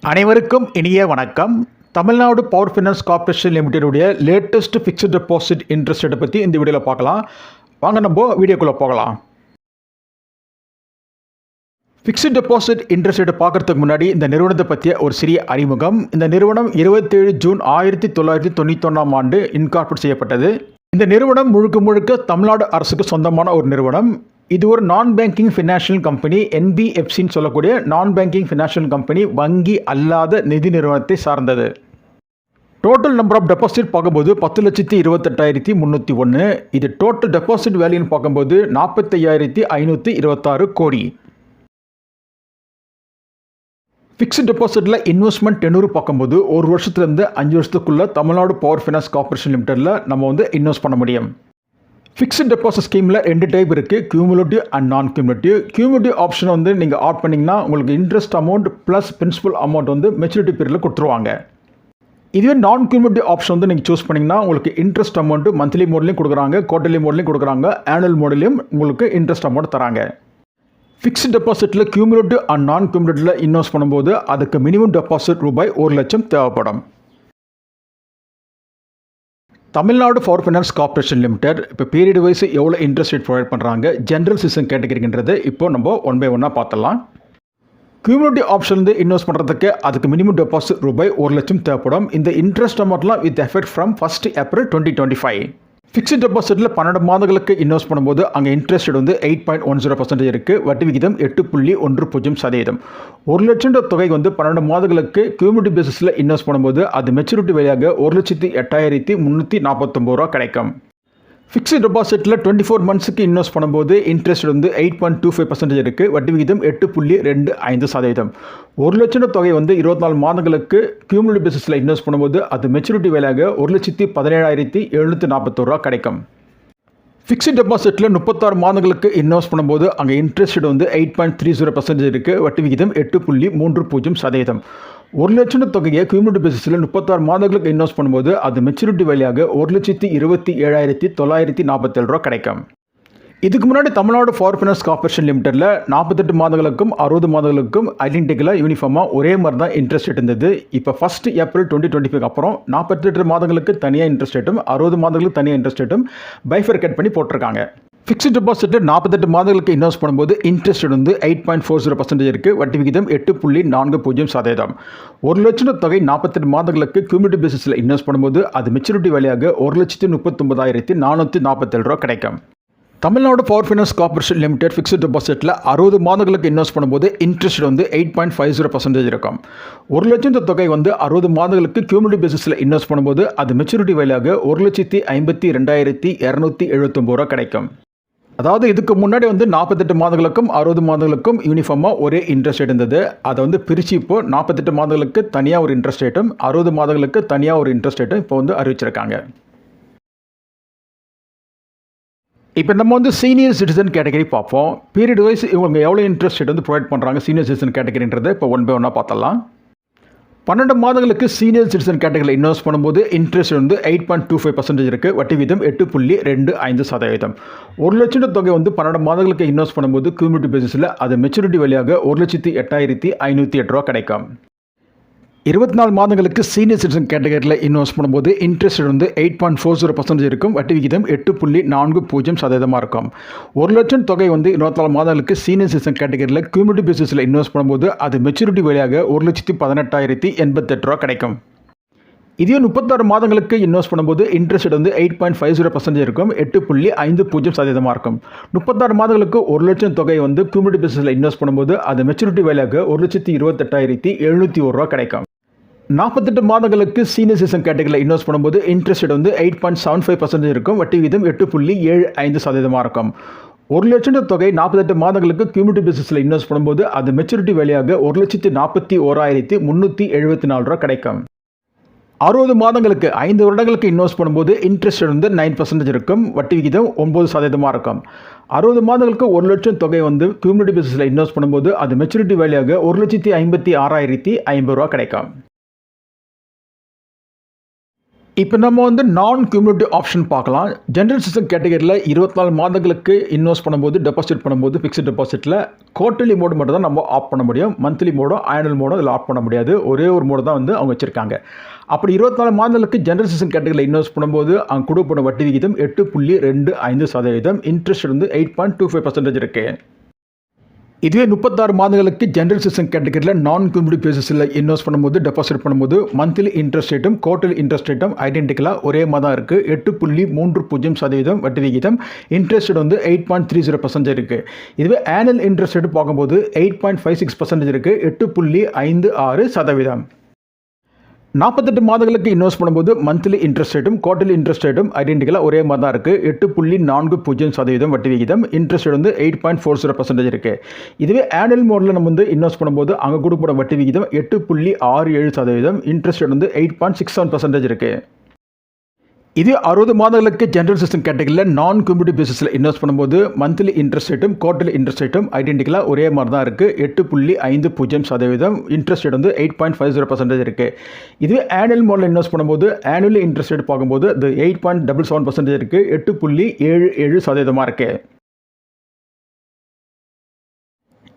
அனைவருக்கும் இனிய வணக்கம். தமிழ்நாடு பவர் ஃபைனான்ஸ் கார்ப்பரேஷன் லிமிடெடுடைய லேட்டஸ்ட் ஃபிக்ஸ்ட் டெபாசிட் இன்ட்ரெஸ்ட் ரேட்டை பற்றி இந்த வீடியோவில் பார்க்கலாம். வாங்க நம்ம வீடியோக்குள்ளே போகலாம். ஃபிக்ஸ்ட் டெபாசிட் இன்ட்ரெஸ்ட் ரேட்டை பார்க்குறதுக்கு முன்னாடி இந்த நிறுவனத்தை பற்றிய ஒரு சிறிய அறிமுகம். இந்த நிறுவனம் 27 ஜூன் 1991 ஆண்டு இன்கார்பரேட் செய்யப்பட்டது. இந்த நிறுவனம் முழுக்க தமிழ்நாடு அரசுக்கு சொந்தமான ஒரு நிறுவனம். இது ஒரு நான் பேங்கிங் ஃபினான்ஷியல் கம்பெனி, என்பிஎஃப்சின்னு சொல்லக்கூடிய நான் பேங்கிங் ஃபினான்ஷியல் கம்பெனி, வங்கி அல்லாத நிதி நிறுவனத்தை சார்ந்தது. டோட்டல் நம்பர் ஆஃப் டெபாசிட் பார்க்கும்போது 10,28,301. இது டோட்டல் டெபாசிட் வேல்யூன்னு பார்க்கும்போது 45,526 கோடி. ஃபிக்ஸ்ட் டெபாசிட்டில் இன்வெஸ்ட்மெண்ட் டெனூர் பார்க்கும்போது ஒரு வருஷத்துலேருந்து 5 வருஷத்துக்குள்ளே தமிழ்நாடு பவர் ஃபைனான்ஸ் கார்ப்பரேஷன் லிமிடெடில் நம்ம இன்வெஸ்ட் பண்ண முடியும். ஃபிக்ஸ்ட் டெபாசிட் ஸ்கீமில் 2 டைப் இருக்குது, cumulative and non cumulative. Cumulative option நீங்கள் ஆட் பண்ணிங்கன்னா உங்களுக்கு interest amount plus principal amount maturity பீரியடில் கொடுத்துருவாங்க. இதுவே நான் கியூமுலேட்டிவ் ஆப்ஷன் நீங்கள் சூஸ் பண்ணிங்கன்னா உங்களுக்கு இன்ட்ரெஸ்ட் அமௌண்ட்டு மந்த்லி மோட்லையும் கொடுக்குறாங்க, குவார்டர்லி மோட்லையும் கொடுக்குறாங்க, ஆனுவல் மோட்லையும் உங்களுக்கு இன்ட்ரெஸ்ட் அமௌண்ட் தராங்க. ஃபிக்ஸ்ட் டெபாசிட்டில் கியூமுலேட்டிவ் அண்ட் நான் கியூமுலேட்டிவில் இன்வெஸ்ட் பண்ணும்போது அதுக்கு மினிமம் டெபாசிட் ரூபாய் 1 லட்சம் தேவைப்படும். Tamil Nadu power finance corporation limited இப்போ பீரியட் வைஸ் எவ்வளோ இன்ட்ரெஸ்ட் ரேட் ப்ரொவைட் பண்ணுறாங்க, ஜென்ரல் சிஸ்டம் கேட்டகரின்றது இப்போ நம்ம ஒன் பை ஒன்னாக பார்த்துடலாம். கியூமுலேட்டிவ் ஆப்ஷன் இன்வெஸ்ட் பண்ணுறதுக்கு அதுக்கு மினிமம் டெபாசிட் ரூபாய் 1 லட்சம் தேவைப்படும். இந்த இன்ட்ரெஸ்ட் அமௌண்ட்லாம் with effect from 1 April 2025. Fixed டெபாசிட்டில் 12 மாதங்களுக்கு இன்வெஸ்ட் பண்ணும்போது அங்கே இன்ட்ரெஸ்ட் ரேட் 8.10% இருக்குது. வட்டி விகிதம் 8.10%. 1 லட்சம் தொகை 12 மாதங்களுக்கு கியூமுலேட்டிவ் பேசிஸில் இன்வெஸ்ட் பண்ணும்போது அது மெச்சூரிட்டி வழியாக 1,08,349 ரூபா கிடைக்கும். ஃபிக்ஸ்ட் டெபாசிட்டில் 24 மந்த்ஸுக்கு இன்வெஸ்ட் பண்ணும்போது இன்ட்ரெஸ்ட் 8.25% இருக்குது. வட்டி விகிதம் 8.25%. 1 லட்சம் தொகை 24 மாதங்களுக்கு கியூமுலேட்டிவ் பேசிஸில் இன்வெஸ்ட் பண்ணும்போது அது மெச்சூரிட்டி வேலையாக 1,17,741 ரூபா கிடைக்கும். ஃபிக்ஸ்ட் டெபாசிட்டில் 36 மாதங்களுக்கு இன்வெஸ்ட் பண்ணும்போது அங்கே இன்ட்ரெஸ்ட் 8.30% இருக்குது. வட்டி விகிதம் 8.30%. 1 லட்சம் தொகையை கியூமுலேட்டிவ் பேசிஸில் 36 மாதங்களுக்கு இன்வெஸ்ட் பண்ணும்போது அது மெச்சூரிட்டி வேலையாக 1,27,747 ரூபா கிடைக்கும். இதுக்கு முன்னாடி தமிழ்நாடு பவர் ஃபைனான்ஸ் கார்ப்பரேஷன் லிமிடெடில் 48 மாதங்களுக்கும் 60 மாதங்களுக்கும் ஐடென்டிக்கலாக யூனிஃபார்மாக ஒரே மாதிரி தான் இன்ட்ரெஸ்ட் ரேட் இருந்தது. இப்போ 1 ஏப்ரல் 2025 அப்புறம் 48 மாதங்களுக்கு தனியாக இன்ட்ரெஸ்ட் ரேட்டும் 60 மாதங்களுக்கு தனியாக இன்ட்ரெஸ்ட் ரேட்டும் பைஃபர்கேட் பண்ணி போட்டிருக்காங்க. ஃபிக்ஸ்ட் டெபாசிட்டில் 48 மாதங்களுக்கு இன்வெஸ்ட் பண்ணும்போது இன்ட்ரெஸ்ட் 8.40% இருக்குது. வட்டி விகிதம் 8.40%. 1 லட்சம் தொகை 48 மாதங்களுக்கு கியூமுலேட்டிவ் பேசிஸில் இன்வெஸ்ட் பண்ணும்போது அது மெச்சூரிட்டி வேலையாக 1,39,447 ரூபா கிடைக்கும். Tamil Nadu power finance corporation limited fixed டெபாசிட்டில் 60 மாதங்களுக்கு இன்வெஸ்ட் பண்ணும்போது இன்ட்ரெஸ்ட் 8.50% இருக்கும். 1 லட்சம் தொகை 60 மாதங்களுக்கு கியூமுலேட்டிவ் பேசிஸில் இன்வெஸ்ட் பண்ணும்போது அது மெச்சூரிட்டி வேலையாக 1,52,279 ரூபா கிடைக்கும். அதாவது இதுக்கு முன்னாடி 48 மாதங்களுக்கும் 60 மாதங்களுக்கும் யூனிஃபார்மாக ஒரே இன்ட்ரெஸ்ட் ரேட் இருந்தது. அதை பிரித்து இப்போ 48 மாதங்களுக்கு தனியாக ஒரு இன்ட்ரெஸ்ட் ரேட்டும் 60 மாதங்களுக்கு தனியாக ஒரு இன்ட்ரெஸ்ட் ரேட்டும் இப்போ அறிவிச்சிருக்காங்க. இப்போ நம்ம சீனியர் சிட்டிசன் கேட்டகரி பார்ப்போம். பீரியட் வைஸ் இவங்க எவ்வளோ இன்ட்ரெஸ்ட் ரேட் ப்ரொவைட் பண்ணுறாங்க சீனியர் சிட்டிசன் கேட்டகரின்றதை இப்போ ஒன் பை ஒன்னாக பார்த்தலாம். 12 மாதங்களுக்கு சீனியர் சிட்டிசன் கேட்டகரியில் இன்வெஸ்ட் பண்ணும்போது இன்ட்ரெஸ்ட் 8.25% இருக்குது. வட்டி வீதம் 8.25%. 1 லட்சம் தொகை 12 மாதங்களுக்கு இன்வெஸ்ட் பண்ணும்போது கியூமுலேட்டிவ் பேசிஸில் அது மெச்சூரிட்டி வழியாக 1,08,508 ரூபா கிடைக்கும். 24 மாதங்களுக்கு சீனியர் சிட்டிசன் கேட்டகரியில் இன்வெஸ்ட் பண்ணும்போது இன்ட்ரெஸ்ட் 8.40% இருக்கும். வட்டி விகிதம் 8.40% இருக்கும். 1 லட்சம் தொகை 24 மாதங்களுக்கு சீனியர் சிட்டிசன் கேட்டகரியில் கியூமுலேட்டிவ் பேசிஸில் இன்வெஸ்ட் பண்ணும்போது அது மெச்சூரிட்டி வழியாக 1,18,088 ரூபா கிடைக்கும். இதே 36 மாதங்களுக்கு இன்வெஸ்ட் பண்ணும்போது இன்ட்ரெஸ்ட் 8.50% இருக்கும். 8.50% இருக்கும். 36 மாதங்களுக்கு 1 லட்சம் தொகை கியூமுலேட்டிவ் பேசிஸில் இன்வெஸ்ட் பண்ணும்போது அது மெச்சூரிட்டி வழியாக 1,28,701 ரூபா கிடைக்கும். 48 மாதங்களுக்கு சீனியர் சிட்டிசன் கேட்டகரியில் இன்வெஸ்ட் பண்ணும்போது இன்ட்ரெஸ்ட் 8.75% இருக்கும். வட்டி வீதம் 8.75% இருக்கும். 1 லட்சம் தொகை 48 மாதங்களுக்கு கியூமுலேட்டிவ் பேசிஸில் இன்வெஸ்ட் பண்ணும்போது அது மெச்சூரிட்டி வழியாக 1,41,374 ரூபா கிடைக்கும். 60 மாதங்களுக்கு 5 வருடங்களுக்கு இன்வெஸ்ட் பண்ணும்போது இன்ட்ரெஸ்ட் 9% இருக்கும். வட்டி விகிதம் 9% இருக்கும். 60 மாதங்களுக்கு 1 லட்சம் தொகை கியூமுலேட்டிவ் பேசிஸில் இன்வெஸ்ட் பண்ணும்போது அது மெச்சூரிட்டி வழியாக 1,56,050 ரூபா கிடைக்கும். இப்போ நம்ம வந்து நான் கியூமுலேட்டிவ் ஆப்ஷன் பார்க்கலாம். ஜெனரல் சிட்டிசன் கேட்டகரியில் 24 மாதங்களுக்கு இன்வெஸ்ட் பண்ணும்போது, டெபாசிட் பண்ணும்போது ஃபிக்ஸ்ட் டெபாசிட்டில் குவார்ட்டர்லி மோடு மட்டும் தான் நம்ம ஆஃப் பண்ண முடியும். மந்த்லி மோடோ ஆனுவல் மோடோ இதில் ஆஃப் பண்ண முடியாது. ஒரே ஒரு மோடு தான் வந்து அவங்க வச்சுருக்காங்க. அப்படி 24 மாதங்களுக்கு ஜெனரல் சிட்டிசன் கேட்டகரியில் இன்வெஸ்ட் பண்ணும்போது அவங்க கொடுக்கப்படும் வட்டி விகிதம் 8.25%. இன்ட்ரெஸ்ட் வந்து 8.25% இருக்குது. இதுவே 36 மாதங்களுக்கு ஜெனரல் சிட்டிசன் கேட்டகரியில் நான் கியூமுலேட்டிவ் பேசிஸில் இன்வெஸ்ட் பண்ணும்போது, டெபாசிட் பண்ணும்போது மந்த்லி இன்ட்ரெஸ்ட் ரேட்டும் குவார்ட்டர்லி இன்ட்ரெஸ்ட் ரேட்டும் ஐடென்டிக்கலாக ஒரே மாதிரி தான் இருக்குது. 8.30% வட்டி விகிதம். இன்ட்ரெஸ்ட் வந்து 8.30% இருக்குது. இதுவே ஆனுவல் இன்ட்ரெஸ்ட் ரேட் பார்க்கும்போது 8.56% இருக்குது. 8.56%. 48 மாதங்களுக்கு இன்வெஸ்ட் பண்ணும்போது மந்த்லி இன்ட்ரெஸ்ட் ரேட்டும் குவார்ட்டர்லி இன்ட்ரெஸ்ட் ரேட்டும் ஐடென்டிக்கலாக ஒரே மாதிரி தான் இருக்குது. 8.40% வட்டி விகிதம். இன்ட்ரெஸ்ட் ரேட் வந்து 8.40% இருக்குது. இதுவே ஆனுவல் மோடில் நம்ம வந்து இன்வெஸ்ட் பண்ணும்போது அங்கே கொடுக்கப்பட வட்டி விகிதம் 8.67%. இன்ட்ரெஸ்ட் ரேட் வந்து 8.67% இருக்குது. இது 60 மாதங்களுக்கு ஜெனரல் சிட்டிசன் கேட்டகரியில் நான் கியூமுலேட்டிவ் பேசிஸில் இன்வெஸ்ட் பண்ணும்போது மந்த்லி இன்ட்ரெஸ்ட் ரேட்டும் குவார்ட்டர்லி இன்ட்ரெஸ்ட் ரேட்டும் ஐடென்டிக்கலாக ஒரே மாதிரி தான் இருக்குது. 8.50%. இன்ட்ரெஸ்ட் ரேட் வந்து 8.50% இருக்குது. இதுவே ஆனுவல் மோடில் இன்வெஸ்ட் பண்ணும்போது ஆனுவலி இன்ட்ரெஸ்ட் ரேட் பார்க்கும்போது அது 8.77% இருக்குது. 8.77% இருக்குது.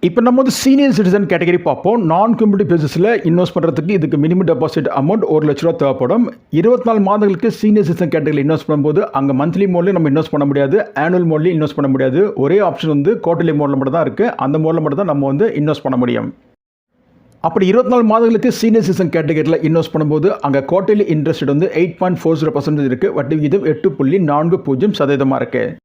இப்போ நம்ம வந்து சீனியர் சிட்டிசன் கேட்டகரி பார்ப்போம். நான் கியூமுலேட்டிவ் பேசிஸில் இன்வெஸ்ட் பண்ணுறதுக்கு இதுக்கு மினிமம் டெபாசிட் அமௌண்ட் 1 லட்ச ரூபா தேவைப்படும். 24 மாதங்களுக்கு சீனியர் சிட்டிசன் கேட்டகரியில் இன்வெஸ்ட் பண்ணும்போது அங்கே மந்த்லி மோட்லேயும் நம்ம இன்வெஸ்ட் பண்ண முடியாது, ஆனுவல் மோட்லேயும் இன்வெஸ்ட் பண்ண முடியாது. ஒரே ஆப்ஷன் வந்து குவார்ட்டர்லி மோடில் மட்டும் தான் இருக்குது. அந்த மோடில் மட்டும் தான் நம்ம வந்து இன்வெஸ்ட் பண்ண முடியும். அப்படி 24 மாதங்களுக்கு சீனியர் சிட்டிசன் கேட்டகரியில் இன்வெஸ்ட் பண்ணும்போது அங்கே குவார்ட்டர்லி இன்ட்ரெஸ்ட் வந்து 8.40% இருக்குது. வட்டி விகிதம் 8.40% இருக்குது.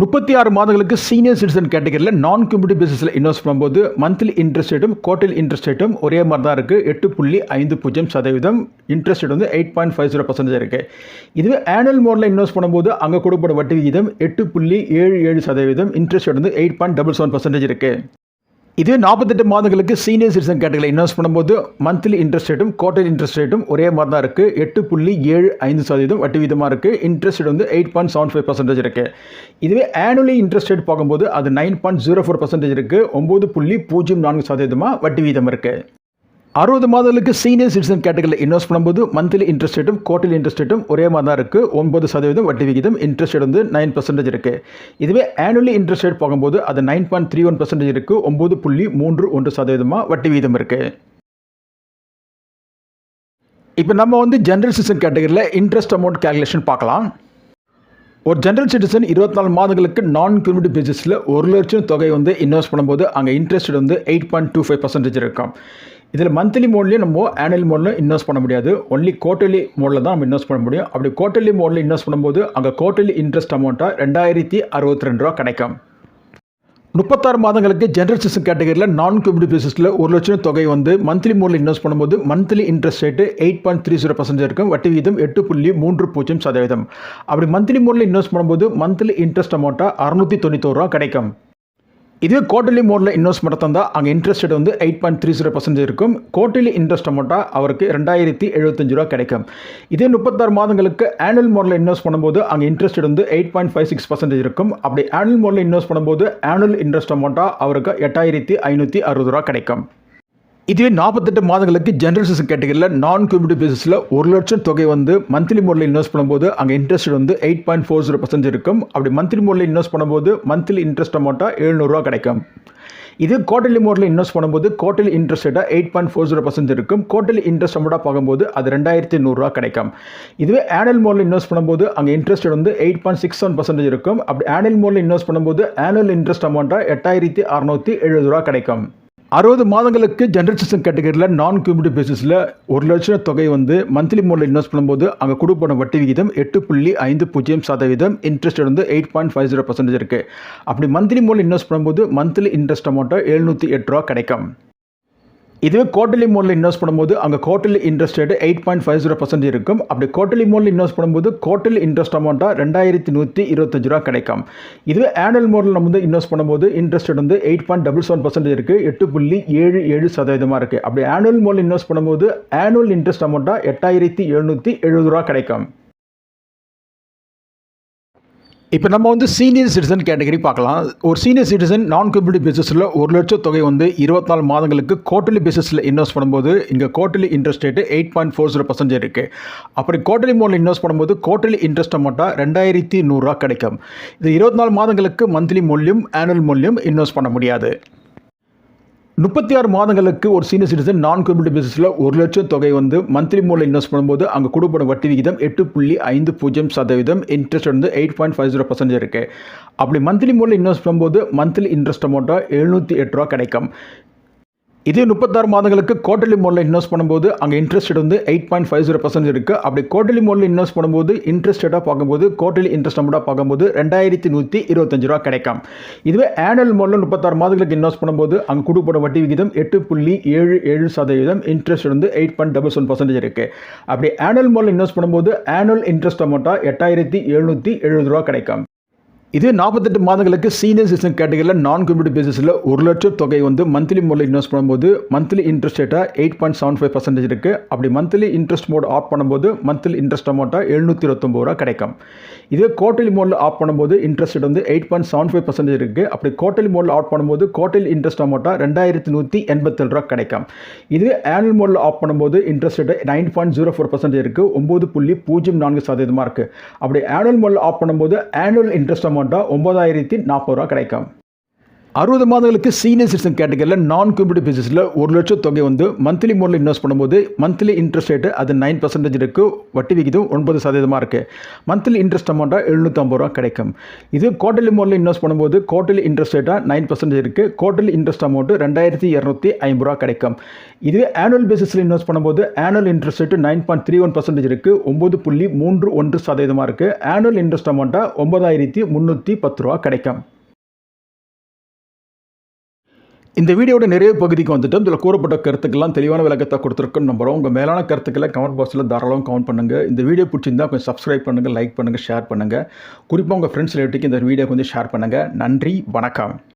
36 மாதங்களுக்கு சீனியர் சிட்டிசன் கேட்டகரியில் நான் கியூமுலேட்டிவ் பேசிஸில் இன்வெஸ்ட் பண்ணும்போது மந்த்லி இன்ட்ரெஸ்ட் ரேட்டும் குவார்ட்டர்லி இன்ட்ரெஸ்ட் ரேட்டும் ஒரே மாதிரி தான் இருக்குது. 8.50%. இன்ட்ரெஸ்ட் ரேட் வந்து 8.50% இருக்குது. இதுவே ஆனுவல் மோடில் இன்வெஸ்ட் பண்ணும்போது அங்கே கொடுக்கப்படும் வட்டி விகிதம் 8.77%. இன்ட்ரெஸ்ட் ரேட் வந்து 8.77% இருக்குது. இது 48 மாதங்களுக்கு சீனியர் சிட்டிசன் கேட்டகரியில் இன்வெஸ்ட் பண்ணும்போது மந்த்லி இன்ட்ரெஸ்ட் ரேட்டும் குவார்ட்டர்லி இன்ட்ரெஸ்ட் ரேட்டும் ஒரே மாதிரி தான் இருக்குது. 8.75% வட்டி விகிதமாக இருக்குது. இன்ட்ரெஸ்ட் ரேட் வந்து 8.75% இருக்குது. இதுவே ஆனுவலி இன்ட்ரெஸ்ட் ரேட் பார்க்கும்போது அது 9.04% இருக்குது. 9.04% வட்டி விகிதம் இருக்குது. 60 மாதங்களுக்கு சீனியர் சிட்டிசன் கேட்டகரியில் இன்வெஸ்ட் பண்ணும்போது மந்த்லி இன்ட்ரெஸ்ட் ரேட்டும் குவார்ட்டர்லி இன்ட்ரெஸ்ட் ரேட்டும் ஒரே மாதிரி தான் இருக்குது. 9% வட்டி விகிதம். இன்ட்ரெஸ்ட் ரேட் வந்து 9% இருக்குது. இதுவே ஆனுவலி இன்ட்ரெஸ்ட் ரேட் பார்க்கும்போது அது 9.31% இருக்குது. 9.31% வட்டி விகிதம் இருக்குது. இப்போ நம்ம வந்து ஜெனரல் சிட்டிசன் கேட்டகரியில் இன்ட்ரெஸ்ட் அமௌண்ட் கேல்குலேஷன் பார்க்கலாம். ஒரு ஜெனரல் சிட்டிசன் 24 மாதங்களுக்கு நான் கியூமுலேட்டிவ் பேசிஸில் 1 லட்சம் தொகை வந்து இன்வெஸ்ட் பண்ணும்போது அங்கே இன்ட்ரெஸ்ட் வந்து 8.25% இருக்கும். இதில் மந்த்லி மோட்லேயும் நம்ம ஆனுவல் மோட்லையும் இன்வெஸ்ட் பண்ண முடியாது. ஒன்லி குவார்ட்டர்லி மோடில் தான் நம்ம இன்வெஸ்ட் பண்ண முடியும். அப்படி குவார்ட்டர்லி மோடில் இன்வெஸ்ட் பண்ணும்போது அங்கே குவார்ட்டர்லி இன்ட்ரெஸ்ட் அமௌண்ட்டாக 2062 ரூபா கிடைக்கும். 36 மாதங்களுக்கு ஜெனரல் சிட்டிசன் கேட்டகரியில் நான் கியூமுலேட்டிவ் பேசிஸில் 1 லட்சம் தொகை வந்து மந்த்லி மோடில் இன்வெஸ்ட் பண்ணும்போது மந்த்லி இன்ட்ரெஸ்ட் ரேட்டு 8.30% இருக்கும். வட்டி விகிதம் 8.30%. அப்படி மந்த்லி மோடில் இன்வெஸ்ட் பண்ணும்போது மந்த்லி இன்ட்ரெஸ்ட் அமௌண்ட்டாக 691 ரூபா கிடைக்கும். இதுவே குவார்ட்டர்லி மோடில் இன்வெஸ்ட் பண்ண தந்தால் அங்கே இன்ட்ரெஸ்ட் ரேட் வந்து 8.30% இருக்கும். குவார்ட்டர்லி இன்ட்ரெஸ்ட் அமௌண்ட்டாக அவருக்கு 2075 ரூபா கிடைக்கும். இதே 36 மாதங்களுக்கு ஆனுவல் மோடில் இன்வெஸ்ட் பண்ணும்போது அங்கே இன்ட்ரெஸ்ட் ரேட் வந்து 8.56% இருக்கும். அப்படி ஆனுவல் மோடில் இன்வெஸ்ட் பண்ணும்போது ஆனுவல் இன்ட்ரெஸ்ட் அமௌண்ட்டாக அவருக்கு 8560 ரூபா கிடைக்கும். இதுவே 48 மாதங்களுக்கு ஜெனரல் சிட்டிசன் கேட்டகரியில் நான் கியூமுலேட்டிவ் பேசிஸில் 1 லட்சம் தொகை வந்து மந்த்லி மோடில் இன்வெஸ்ட் பண்ணும்போது அங்கே இன்ட்ரெஸ்ட் வந்து 8.40% இருக்கும். அப்படி மந்த்லி மோடில் இன்வெஸ்ட் பண்ணும்போது மந்த்லி இன்ட்ரெஸ்ட் அமௌண்ட்டாக 700 ரூபா கிடைக்கும். இது குவார்ட்டர்லி மோடில் இன்வெஸ்ட் பண்ணும்போது குவார்ட்டர்லி இன்ட்ரெஸ்ட் ரேட்டாக 8.40% இருக்கும். குவார்ட்டர்லி இன்ட்ரெஸ்ட் அமௌண்ட்டாக பார்க்கும்போது அது 2100 ரூபா கிடைக்கும். இதுவே ஆனுவல் மோடில் இன்வெஸ்ட் பண்ணும்போது அங்கே இன்ட்ரெஸ்ட் வந்து 8.67% இருக்கும். அப்படி ஆனுவல் மோடில் இன்வெஸ்ட் பண்ணும்போது ஆனுவல் இன்ட்ரெஸ்ட் அமௌண்ட்டாக 8670 ரூபா கிடைக்கும். 60 மாதங்களுக்கு ஜெனரல் சிட்டிசன் கேட்டகரியில் நான் கியூமுலேட்டிவ் பேசிஸில் 1 லட்சம் தொகை வந்து மந்த்லி மோடில் இன்வெஸ்ட் பண்ணும்போது அங்கே கொடுக்கப்படும் வட்டி விகிதம் 8.50%. இன்ட்ரெஸ்ட் வந்து 8.50% இருக்குது. அப்படி மந்த்லி மோடில் இன்வெஸ்ட் பண்ணும்போது மந்த்லி இன்ட்ரெஸ்ட் அமௌண்ட்டாக 708 ரூபா கிடைக்கும். இதுவே குவார்ட்டர்லி மோடில் இன்வெஸ்ட் பண்ணும்போது அங்கே குவார்ட்டர்லி இன்ட்ரெஸ்ட் ரேட்டு 8.50% இருக்கும். அப்படி குவார்ட்டர்லி மோடில் இன்வெஸ்ட் பண்ணும்போது குவார்ட்டர்லி இன்ட்ரெஸ்ட் அமௌண்ட்டாக 2125 ரூபா கிடைக்கும். இதுவே ஆனுவல் மோடில் நம்ம வந்து இன்வெஸ்ட் பண்ணும்போது இன்ட்ரெஸ்ட் ரேட் வந்து 8.77% இருக்குது. 8.77% இருக்குது. அப்படி ஆனுவல் மோடில் இன்வெஸ்ட் பண்ணும்போது ஆனுவல் இன்ட்ரெஸ்ட் அமௌண்ட்டாக 8770 ரூபா கிடைக்கும். இப்போ நம்ம வந்து சீனியர் சிட்டிசன் கேட்டகரி பார்க்கலாம். ஒரு சீனியர் சிட்டிசன் நான் கம்யூனிட்டி பேசிஸில் 1,00,000 தொகை வந்து 24 மாதங்களுக்கு குவார்ட்டர்லி பேசிஸில் இன்வெஸ்ட் பண்ணும்போது இங்கே குவார்ட்டர்லி இன்ட்ரெஸ்ட் ரேட்டு 8.40% இருக்குது. அப்படி குவார்ட்டர்லி மோடில் இன்வெஸ்ட் பண்ணும்போது குவார்ட்டர்லி இன்ட்ரெஸ்ட் அமௌண்ட்டாக 2,100 கிடைக்கும். இது 24 மாதங்களுக்கு மந்த்லி மூலியம் ஆனுவல் மூலியம் இன்வெஸ்ட் பண்ண முடியாது. 36 மாதங்களுக்கு ஒரு சீனியர் சிட்டிசன் நான் கம்யூனிட்டி பேசிஸில் 1,00,000 தொகை வந்து மந்த்லி மோடில் இன்வெஸ்ட் பண்ணும்போது அங்கே கொடுக்கப்படும் வட்டி விகிதம் 8.50%, இன்ட்ரெஸ்ட் வந்து 8.50% இருக்குது. அப்படி மந்த்லி மோடில் இன்வெஸ்ட் பண்ணும்போது மந்த்லி இன்ட்ரெஸ்ட் அமௌண்ட்டாக 708 கிடைக்கும். இதே 36 மாதங்களுக்கு குவார்ட்டர்லி மோடில் இன்வெஸ்ட் பண்ணும்போது அங்கே இன்ட்ரெஸ்ட் ரேட் வந்து 8.50% இருக்குது. அப்படி குவார்ட்டர்லி மோடில் இன்வெஸ்ட் பண்ணும்போது இன்ட்ரெஸ்ட் ரேட்டாக பார்க்கும்போது குவார்ட்டர்லி இன்ட்ரெஸ்ட் அமௌண்ட்டாக பார்க்கும்போது 2,125 கிடைக்கும். இதுவே ஆனுவல் மோடில் 36 மாதங்களுக்கு இன்வெஸ்ட் பண்ணும்போது அங்கே கொடுக்கப்படும் வட்டி விகிதம் 8.77%, இன்ட்ரெஸ்ட் வந்து 8.77% இருக்குது. அப்படி ஆனுவல் மோடில் இன்வெஸ்ட் பண்ணும்போது ஆனுவல் இன்ட்ரெஸ்ட் அமௌண்ட்டாக 8,770 கிடைக்கும். இது 48 மாதங்களுக்கு சீனியர் சிட்டிசன் கேட்டகரியில் நான் கம்யூனிட்டி பேசிஸில் 1,00,000 தொகை வந்து மந்த்லி மோடில் இன்வெஸ்ட் பண்ணும்போது மந்த்லி இன்ட்ரெஸ்ட் ரேட்டாக 8.75% இருக்குது. அப்படி மந்த்லி இன்ட்ரெஸ்ட் மோட் ஆஃப் பண்ணும்போது மந்த்லி இன்ட்ரெஸ்ட் அமௌண்ட்டாக 729 கிடைக்கும். இதே குவார்ட்டர்லி மோடில் ஆஃப் பண்ணும்போது இன்ட்ரெஸ்ட் ரேட் வந்து 8.75% இருக்குது. அப்படி குவார்ட்டர்லி மோடில் ஆஃப் பண்ணும்போது குவார்ட்டர்லி இன்ட்ரெஸ்ட் அமௌண்ட்டாக 2,187 கிடைக்கும். இதுவே ஆனுவல் மோடில் ஆஃப் பண்ணும்போது இன்ட்ரெஸ்ட் ரேட் 9.04% இருக்குது, 9.04% இருக்குது. அப்படி ஆனுவல் மோடில் ஆஃப் பண்ணும்போது ஆனுவல் இன்ட்ரெஸ்ட் அமௌண்ட்டாக 9,040 கிடைக்கும். 60 மாதங்களுக்கு சீனியர் சிட்டிசன் கேட்டகரியில் நான் கம்யூனிட்டி பேசிஸில் 1,00,000 தொகை வந்து மந்த்லி மோடில் இன்வெஸ்ட் பண்ணும்போது மந்த்லி இன்ட்ரெஸ்ட் ரேட்டு அது 9% இருக்குது, வட்டி விகிதம் 9% இருக்குது. மந்த்லி இன்ட்ரெஸ்ட் அமௌண்ட்டாக 750 கிடைக்கும். இது குவார்ட்டர்லி மோடில் இன்வெஸ்ட் பண்ணும்போது குவார்ட்டர்லி இன்ட்ரெஸ்ட் ரேட்டாக 9% இருக்குது, குவார்ட்டர்லி இன்ட்ரெஸ்ட் அமௌண்ட்டு 2,250 கிடைக்கும். இதுவே ஆனுவல் பேசிஸில் இன்வெஸ்ட் பண்ணும்போது ஆனுவல் இன்ட்ரெஸ்ட் ரேட்டு 9.31% இருக்குது, 9.31% இருக்குது. ஆனுவல் இன்ட்ரெஸ்ட் அமௌண்ட்டாக 9,310 கிடைக்கும். இந்த வீடியோட நிறைய பகுதிக்கு வந்துட்டு இதில் கூறப்பட்ட கருத்துக்கெல்லாம் தெளிவான விளக்கத்தை கொடுத்துருக்குன்னு நம்புகிறோம். உங்கள் மேலான கருத்துக்களை கமெண்ட் பாக்ஸில் தாராளம் கமெண்ட் பண்ணுங்கள். இந்த வீடியோ பிடிச்சிருந்தால் கொஞ்சம் சப்ஸ்கிரைப் பண்ணுங்கள், லைக் பண்ணுங்கள், ஷேர் பண்ணுங்கள். குறிப்பாக உங்கள் ஃப்ரெண்ட்ஸ் ரிலேட்டிவ்க்கு இந்த வீடியோ கொஞ்சம் ஷேர் பண்ணுங்கள். நன்றி, வணக்கம்.